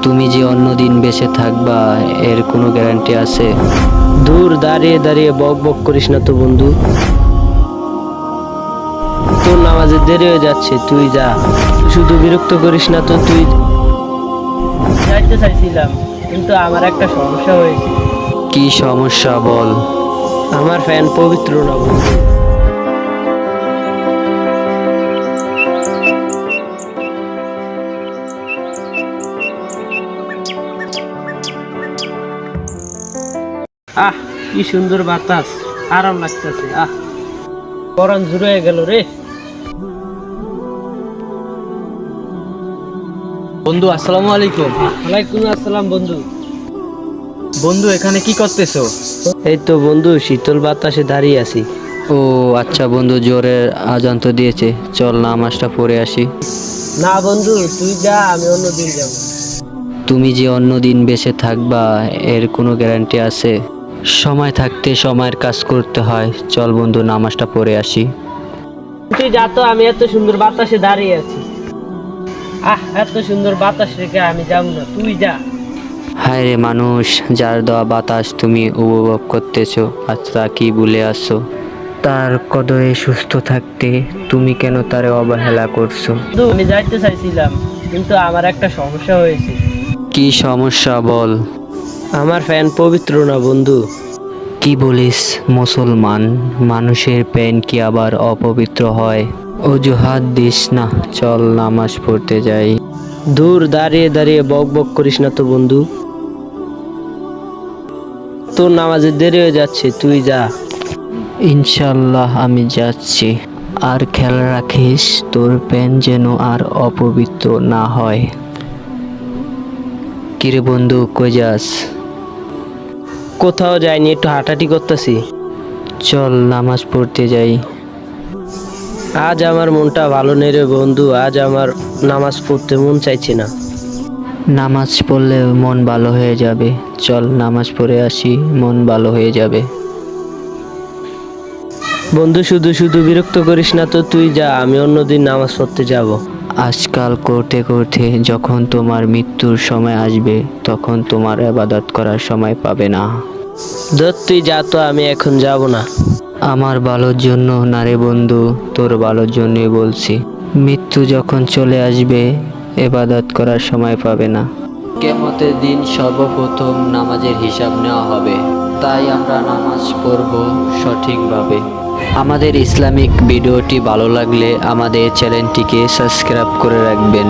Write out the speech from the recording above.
তুমি যে অন্যদিন বেঁচে থাকবা এর কোনো গ্যারান্টি আছে? দূর, দাঁড়িয়ে দাঁড়িয়ে বক বক করিস না তো বন্ধু। তোর নামাজে দেরি হয়ে যাচ্ছে, তুই যা। শুধু বিরক্ত করিস না তো, তুই। যাইতে চাইছিলাম, কিন্তু আমার একটা সমস্যা হয়েছে। কি সমস্যা বল? আমার ফ্যান পবিত্র না বন্ধু। আহ, কি সুন্দর বাতাস, আরাম লাগতেছে। পরান জুড়ে গেল রে। বন্ধু আসসালামু আলাইকুম। ওয়ালাইকুম আসসালাম বন্ধু। বন্ধু এখানে কি করতেছো? এই তো বন্ধু, শীতল বাতাসে দাঁড়িয়ে আছি। ও আচ্ছা বন্ধু, জোরের আজান তো দিয়েছে, চল নামাজটা পড়ে আসি। না বন্ধু, তুই যা, আমি অন্যদিন যাব। তুমি যে অন্যদিন বেঁচে থাকবা এর কোনো গ্যারান্টি আছে? সময় থাকতে সময়ের কাজ করতে হয়, চল বন্ধু নামাজটা পড়ে আসি। তুই যা তো, আমি এত সুন্দর বাতাসে দাঁড়িয়ে আছি। এত সুন্দর বাতাস রেখে আমি যাবো না, তুই যা। হায় রে মানুষ, যার দেওয়া বাতাস তুমি উপভোগ করতেছো আর তা কি ভুলে আসছো? তার কদরে সুস্থ থাকতে তুমি কেন তারে অবহেলা করছো? বন্ধু, আমি যাইতে চাইছিলাম, কিন্তু আমার একটা সমস্যা হয়েছে। কি সমস্যা বল? আমার ফ্যান পবিত্র না বন্ধু। কি বলিস? মুসলমান মানুষের প্যান কি আবার অপবিত্র হয়? অজুহাত দিস না, চল নামাজ পড়তে যাই। দূর, দাঁড়িয়ে দাঁড়িয়ে বক বক করিস না তো বন্ধু। তোর নামাজে দেরি হয়ে যাচ্ছে, তুই যা। ইনশাল্লাহ আমি যাচ্ছি। আর খেয়াল রাখিস তোর প্যান যেন আর অপবিত্র না হয়। কিরে বন্ধু, কই যাস? কোথাও যাইনি, একটু হাঁটাহাঁটি করতেছি। চল নামাজ পড়তে যাই। আজ আমার মনটা ভালো নেই রে বন্ধু, আজ আমার নামাজ পড়তে মন চাইছে না। নামাজ পড়লে মন ভালো হয়ে যাবে, চল নামাজ পড়ে আসি, মন ভালো হয়ে যাবে। বন্ধু, শুধু শুধু বিরক্ত করিস না তো, তুই যা, আমি অন্যদিন নামাজ পড়তে যাব। আজকাল করতে করতে যখন তোমার মৃত্যুর সময় আসবে তখন তোমার ইবাদত করার সময় পাবে না। ধর, তুই যা তো, আমি এখন যাব না। আমার ভালোর জন্য না রে বন্ধু, তোর ভালোর জন্যই বলছি। মৃত্যু যখন চলে আসবে ইবাদত করার সময় পাবে না। কিয়ামতের দিন সর্বপ্রথম নামাজের হিসাব নেওয়া হবে, তাই আমরা নামাজ পড়ব সঠিকভাবে। আমাদের ইসলামিক ভিডিওটি ভালো লাগলে আমাদের চ্যানেলটিকে সাবস্ক্রাইব করে রাখবেন।